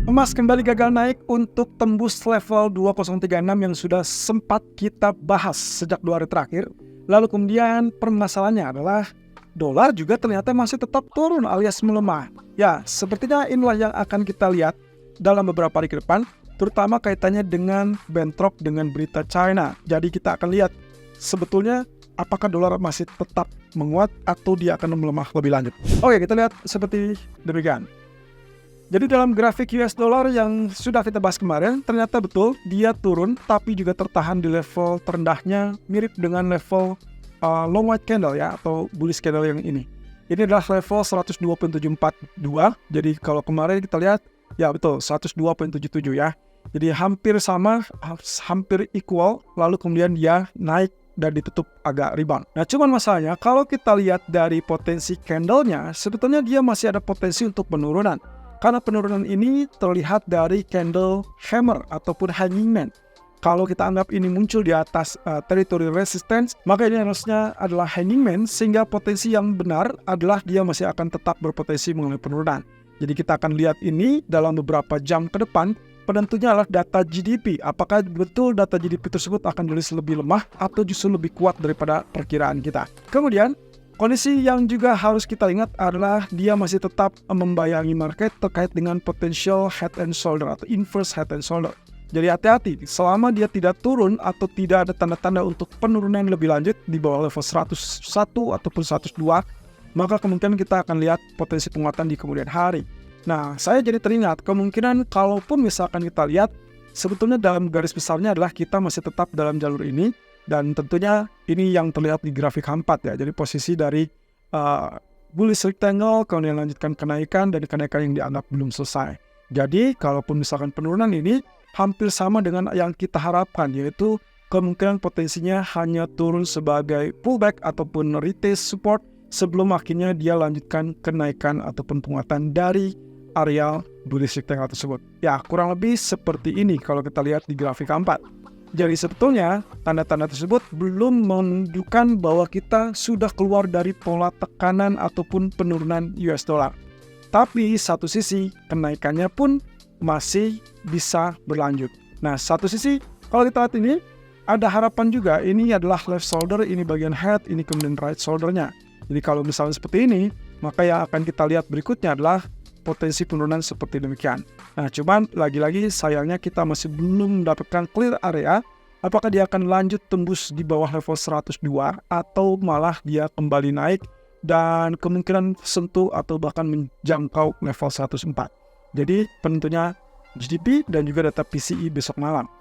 Emas kembali gagal naik untuk tembus level 2036 yang sudah sempat kita bahas sejak 2 hari terakhir. Lalu kemudian permasalahannya adalah dolar juga ternyata masih tetap turun alias melemah. Ya, sepertinya inilah yang akan kita lihat dalam beberapa hari ke depan, terutama kaitannya dengan bentrok dengan berita China. Jadi kita akan lihat sebetulnya apakah dolar masih tetap menguat atau dia akan melemah lebih lanjut. Oke, kita lihat seperti demikian. Jadi dalam grafik US dollar yang sudah kita bahas kemarin, ternyata betul dia turun tapi juga tertahan di level terendahnya mirip dengan level long white candle ya, atau bullish candle yang ini. Ini adalah level 102.742. Jadi kalau kemarin kita lihat, ya betul 102.77 ya. Jadi hampir sama, hampir equal, lalu kemudian dia naik dan ditutup agak rebound. Nah cuman masalahnya kalau kita lihat dari potensi candlenya, sebetulnya dia masih ada potensi untuk penurunan. Karena penurunan ini terlihat dari candle hammer ataupun hanging man. Kalau kita anggap ini muncul di atas teritori resistance, maka ini harusnya adalah hanging man, sehingga potensi yang benar adalah dia masih akan tetap berpotensi mengalami penurunan. Jadi kita akan lihat ini dalam beberapa jam ke depan, penentunya adalah data GDP. Apakah betul data GDP tersebut akan rilis lebih lemah atau justru lebih kuat daripada perkiraan kita. Kemudian, kondisi yang juga harus kita ingat adalah dia masih tetap membayangi market terkait dengan potential head and shoulder atau inverse head and shoulder. Jadi hati-hati, selama dia tidak turun atau tidak ada tanda-tanda untuk penurunan lebih lanjut di bawah level 101 ataupun 102, maka kemungkinan kita akan lihat potensi penguatan di kemudian hari. Nah, saya jadi teringat kemungkinan kalaupun misalkan kita lihat, sebetulnya dalam garis besarnya adalah kita masih tetap dalam jalur ini, dan tentunya ini yang terlihat di grafik H4 ya. Jadi posisi dari bullish rectangle, kemudian lanjutkan kenaikan, dan kenaikan yang dianggap belum selesai. Jadi kalaupun misalkan penurunan ini hampir sama dengan yang kita harapkan, yaitu kemungkinan potensinya hanya turun sebagai pullback ataupun retest support sebelum akhirnya dia lanjutkan kenaikan ataupun penguatan dari area bullish rectangle tersebut. Ya, kurang lebih seperti ini kalau kita lihat di grafik H4. Jadi sebetulnya tanda-tanda tersebut belum menunjukkan bahwa kita sudah keluar dari pola tekanan ataupun penurunan US dollar. Tapi satu sisi kenaikannya pun masih bisa berlanjut. Nah, satu sisi kalau kita lihat ini ada harapan juga. Ini adalah left shoulder, ini bagian head, ini kemudian right shouldernya. Jadi kalau misalnya seperti ini, maka yang akan kita lihat berikutnya adalah potensi penurunan seperti demikian. Nah, cuman lagi-lagi sayangnya kita masih belum mendapatkan clear area apakah dia akan lanjut tembus di bawah level 102 atau malah dia kembali naik dan kemungkinan sentuh atau bahkan menjangkau level 104. Jadi penentunya GDP dan juga data PCE besok malam.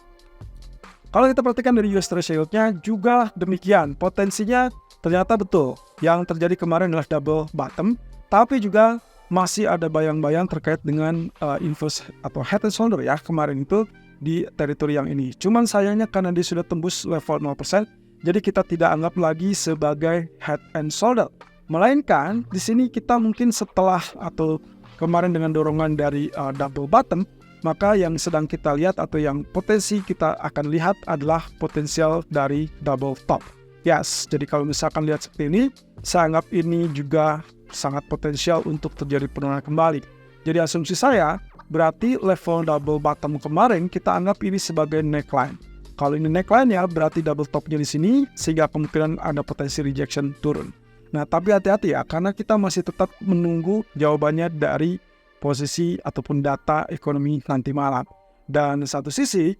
Kalau kita perhatikan dari US Treasury yield-nya juga demikian, potensinya ternyata betul. Yang terjadi kemarin adalah double bottom, tapi juga masih ada bayang-bayang terkait dengan inverse atau head and shoulder ya kemarin itu di teritori yang ini. Cuman sayangnya karena dia sudah tembus level 0%, jadi kita tidak anggap lagi sebagai head and shoulder. Melainkan di sini kita mungkin setelah atau kemarin dengan dorongan dari double bottom, maka yang sedang kita lihat atau yang potensi kita akan lihat adalah potensial dari double top. Yes, jadi kalau misalkan lihat seperti ini, saya anggap ini juga sangat potensial untuk terjadi penurunan kembali. Jadi asumsi saya, berarti level double bottom kemarin kita anggap ini sebagai neckline. Kalau ini neckline ya, berarti double topnya di sini, sehingga kemungkinan ada potensi rejection turun. Nah, tapi hati-hati ya, karena kita masih tetap menunggu jawabannya dari posisi ataupun data ekonomi nanti malam. Dan satu sisi,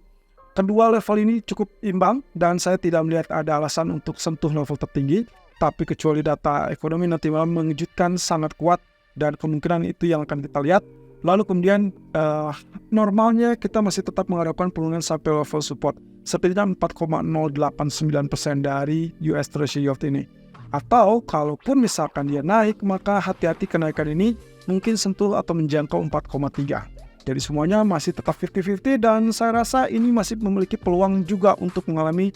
kedua level ini cukup imbang dan saya tidak melihat ada alasan untuk sentuh level tertinggi, tapi kecuali data ekonomi nanti malam mengejutkan sangat kuat dan kemungkinan itu yang akan kita lihat. Lalu kemudian normalnya kita masih tetap mengharapkan penurunan sampai level support, setidaknya 4,089% dari US Treasury yield ini. Atau kalaupun misalkan dia naik, maka hati-hati kenaikan ini mungkin sentuh atau menjangkau 4,3. Jadi semuanya masih tetap 50-50 dan saya rasa ini masih memiliki peluang juga untuk mengalami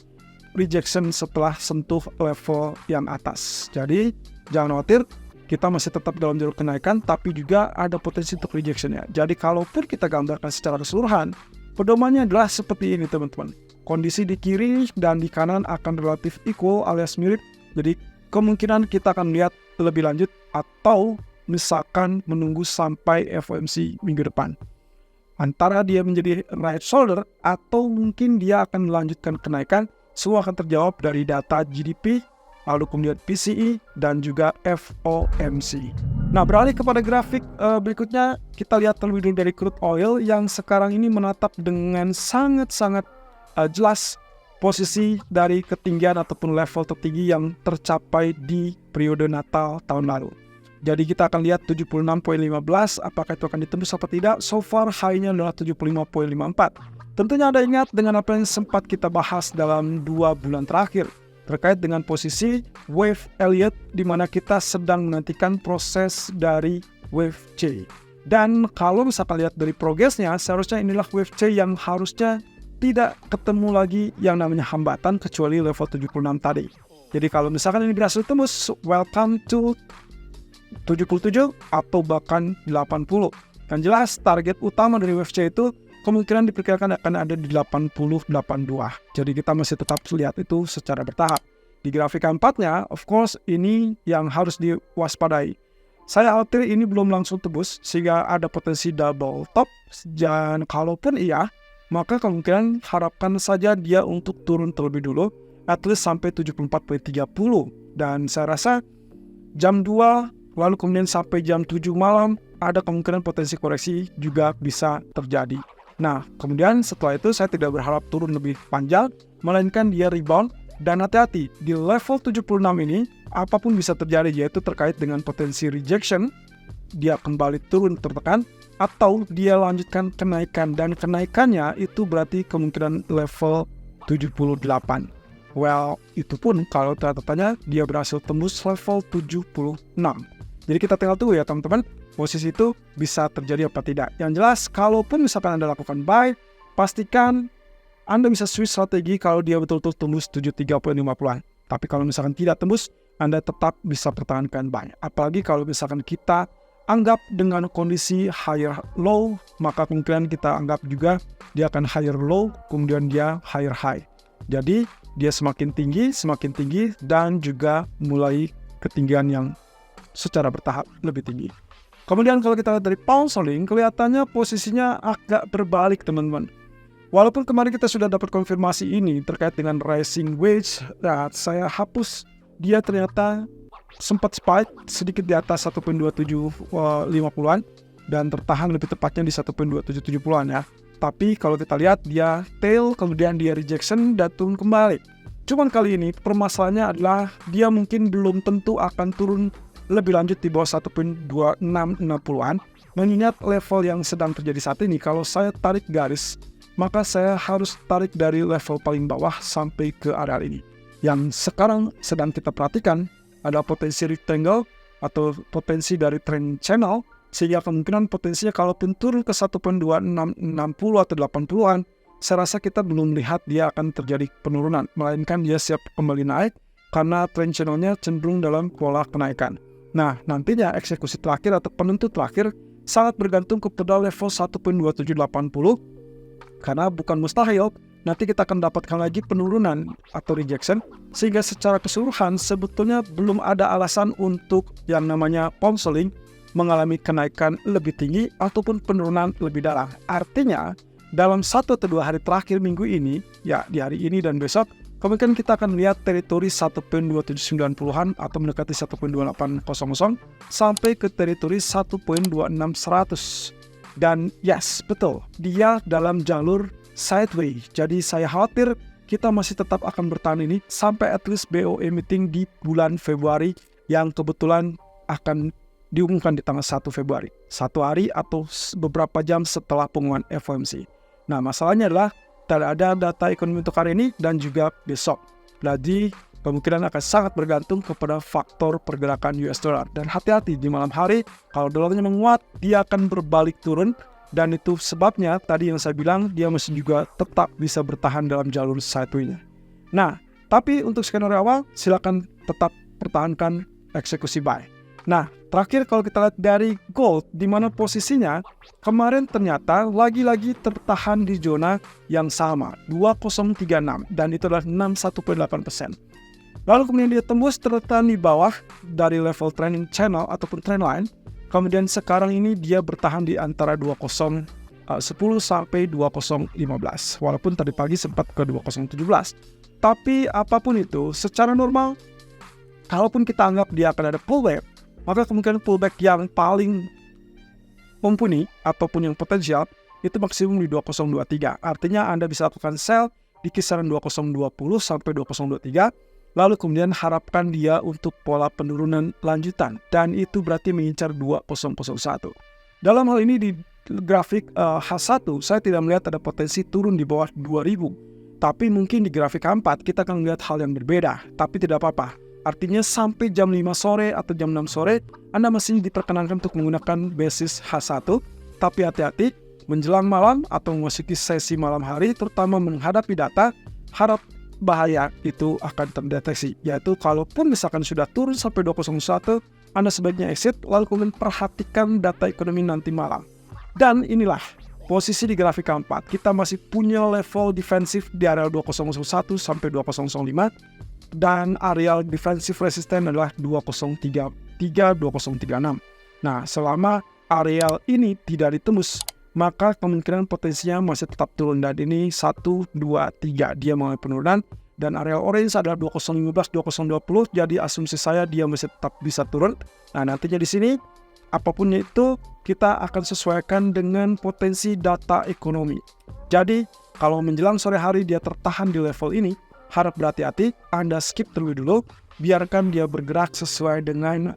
rejection setelah sentuh level yang atas. Jadi jangan khawatir, kita masih tetap dalam jalur kenaikan tapi juga ada potensi untuk rejection ya. Jadi kalaupun kita gambarkan secara keseluruhan, pedomannya adalah seperti ini teman-teman. Kondisi di kiri dan di kanan akan relatif equal alias mirip. Jadi kemungkinan kita akan lihat lebih lanjut atau misalkan menunggu sampai FOMC minggu depan. Antara dia menjadi right shoulder atau mungkin dia akan melanjutkan kenaikan, semua akan terjawab dari data GDP, lalu kemudian PCE, dan juga FOMC. Nah, beralih kepada grafik berikutnya, kita lihat terlebih dulu dari crude oil yang sekarang ini menatap dengan sangat-sangat jelas posisi dari ketinggian ataupun level tertinggi yang tercapai di periode Natal tahun lalu. Jadi kita akan lihat 76.15, apakah itu akan ditembus atau tidak. So far high-nya adalah 75.54. Tentunya Anda ingat dengan apa yang sempat kita bahas dalam 2 bulan terakhir terkait dengan posisi wave Elliott, di mana kita sedang menantikan proses dari wave C. Dan kalau misalkan lihat dari progresnya, seharusnya inilah wave C yang harusnya tidak ketemu lagi yang namanya hambatan kecuali level 76 tadi. Jadi kalau misalkan ini berhasil tembus, welcome to 77 atau bahkan 80. Yang jelas target utama dari wave C itu kemungkinan diperkirakan akan ada di 80-82. Jadi kita masih tetap lihat itu secara bertahap. Di grafik keempatnya, of course ini yang harus diwaspadai. Saya khawatir ini belum langsung tebus sehingga ada potensi double top, dan kalaupun iya, maka kemungkinan harapkan saja dia untuk turun terlebih dulu, at least sampai 74.30. Dan saya rasa jam 2 lalu kemudian sampai jam 7 malam ada kemungkinan potensi koreksi juga bisa terjadi. Nah, kemudian setelah itu saya tidak berharap turun lebih panjang, melainkan dia rebound. Dan hati-hati, di level 76 ini apapun bisa terjadi, yaitu terkait dengan potensi rejection, dia kembali turun tertekan, atau dia lanjutkan kenaikan, dan kenaikannya itu berarti kemungkinan level 78. Well, itu pun kalau catatannya dia berhasil tembus level 76. Jadi kita tinggal tunggu ya teman-teman, posisi itu bisa terjadi apa tidak. Yang jelas, kalaupun misalkan Anda lakukan buy, pastikan Anda bisa switch strategi kalau dia betul-betul tembus 73.50-an. Tapi kalau misalkan tidak tembus, Anda tetap bisa pertahankan buy. Apalagi kalau misalkan kita anggap dengan kondisi higher low, maka kemungkinan kita anggap juga dia akan higher low, kemudian dia higher high. Jadi dia semakin tinggi, dan juga mulai ketinggian yang secara bertahap lebih tinggi. Kemudian kalau kita lihat dari pound sterling, kelihatannya posisinya agak berbalik teman-teman. Walaupun kemarin kita sudah dapat konfirmasi ini terkait dengan rising wedge, saya hapus, dia ternyata sempat spike sedikit di atas 1.2750-an dan tertahan lebih tepatnya di 1.2770-an ya. Tapi kalau kita lihat dia tail, kemudian dia rejection dan turun kembali. Cuman kali ini permasalahannya adalah dia mungkin belum tentu akan turun lebih lanjut di bawah 1.2660-an. Mengingat level yang sedang terjadi saat ini, kalau saya tarik garis, maka saya harus tarik dari level paling bawah sampai ke area ini. Yang sekarang sedang kita perhatikan ada potensi rectangle atau potensi dari trend channel, sehingga kemungkinan potensinya kalaupun turun ke 1.2660 atau 80-an, saya rasa kita belum melihat dia akan terjadi penurunan, melainkan dia siap kembali naik karena trend channelnya cenderung dalam pola kenaikan. Nah, nantinya eksekusi terakhir atau penentu terakhir sangat bergantung kepada level 1.2780, karena bukan mustahil nanti kita akan dapatkan lagi penurunan atau rejection, sehingga secara keseluruhan sebetulnya belum ada alasan untuk yang namanya pound sterling mengalami kenaikan lebih tinggi ataupun penurunan lebih dalam. Artinya dalam 1 atau 2 hari terakhir minggu ini, ya di hari ini dan besok, kemungkinan kita akan melihat teritori 1.2790-an atau mendekati 1.2800 sampai ke teritori 1.2600. Dan yes, betul, dia dalam jalur sideways. Jadi saya khawatir kita masih tetap akan bertahan ini sampai at least BOE meeting di bulan Februari yang kebetulan akan diumumkan di tanggal 1 Februari. 1 hari atau beberapa jam setelah pengumuman FOMC. Nah, masalahnya adalah tidak ada data ekonomi untuk hari ini dan juga besok. Jadi kemungkinan akan sangat bergantung kepada faktor pergerakan US dollar. Dan hati-hati di malam hari, kalau dolarnya menguat, dia akan berbalik turun. Dan itu sebabnya tadi yang saya bilang, dia masih juga tetap bisa bertahan dalam jalur sideways-nya. Nah, tapi untuk skenario awal, silakan tetap pertahankan eksekusi buy. Nah, terakhir kalau kita lihat dari gold, di mana posisinya kemarin ternyata lagi-lagi tertahan di zona yang sama, 2036, dan itu adalah 61.8%. Lalu kemudian dia tembus tertahan di bawah dari level trending channel ataupun trend line. Kemudian sekarang ini dia bertahan di antara 20 10 sampai 2015. Walaupun tadi pagi sempat ke 2017. Tapi apapun itu, secara normal, kalaupun kita anggap dia akan ada pullback, maka kemungkinan pullback yang paling mumpuni ataupun yang potensial itu maksimum di 2023. Artinya Anda bisa lakukan sell di kisaran 2020 sampai 2023, lalu kemudian harapkan dia untuk pola penurunan lanjutan, dan itu berarti mengincar 2001. Dalam hal ini di grafik H1 saya tidak melihat ada potensi turun di bawah 2000, tapi mungkin di grafik H4 kita akan melihat hal yang berbeda, tapi tidak apa-apa. Artinya sampai jam 5 sore atau jam 6 sore Anda masih diperkenankan untuk menggunakan basis H1, tapi hati-hati menjelang malam atau memasuki sesi malam hari, terutama menghadapi data, harap bahaya itu akan terdeteksi, yaitu kalaupun misalkan sudah turun sampai 201, Anda sebaiknya exit, lalu kemudian perhatikan data ekonomi nanti malam. Dan inilah posisi di grafik keempat, kita masih punya level defensif di area 2001 sampai 2005, dan area defensif resisten adalah 2033, 2036. Nah, selama areal ini tidak ditembus, maka kemungkinan potensinya masih tetap turun, dan ini 1, 2, 3 dia mengalami penurunan, dan area orange adalah 2015, 2020, jadi asumsi saya dia masih tetap bisa turun. Nah, nantinya di sini apapun itu kita akan sesuaikan dengan potensi data ekonomi. Jadi kalau menjelang sore hari dia tertahan di level ini, harap berhati-hati, Anda skip terlebih dulu, biarkan dia bergerak sesuai dengan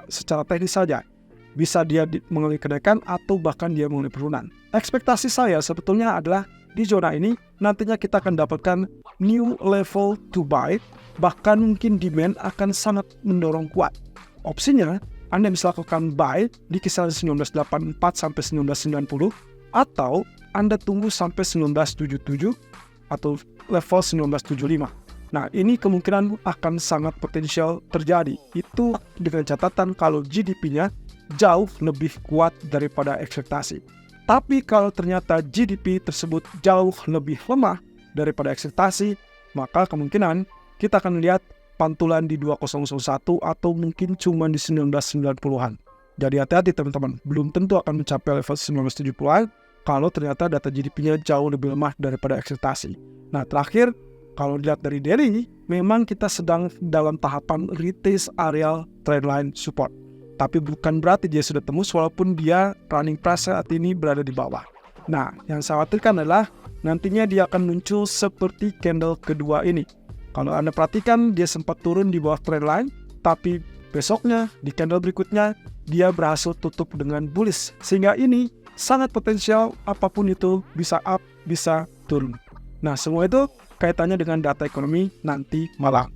secara teknis saja. Bisa dia mengalami kenaikan atau bahkan dia mengalami penurunan. Ekspektasi saya sebetulnya adalah di zona ini nantinya kita akan dapatkan new level to buy, bahkan mungkin demand akan sangat mendorong kuat. Opsinya Anda bisa lakukan buy di kisaran 1984 sampai 1990, atau Anda tunggu sampai 1977 atau level 1975. Nah, ini kemungkinan akan sangat potensial terjadi. Itu dengan catatan kalau GDP-nya jauh lebih kuat daripada ekspektasi. Tapi kalau ternyata GDP tersebut jauh lebih lemah daripada ekspektasi, maka kemungkinan kita akan lihat pantulan di 2001 atau mungkin cuma di 1990-an. Jadi hati-hati teman-teman, belum tentu akan mencapai level 1970-an kalau ternyata data GDP-nya jauh lebih lemah daripada ekspektasi. Nah, terakhir, kalau dilihat dari daily, memang kita sedang dalam tahapan retest areal trendline support. Tapi bukan berarti dia sudah tembus walaupun dia running price saat ini berada di bawah. Nah, yang saya khawatirkan adalah nantinya dia akan muncul seperti candle kedua ini. Kalau Anda perhatikan, dia sempat turun di bawah trendline, tapi besoknya di candle berikutnya dia berhasil tutup dengan bullish. Sehingga ini sangat potensial apapun itu bisa up, bisa turun. Nah, semua itu kaitannya dengan data ekonomi nanti malam.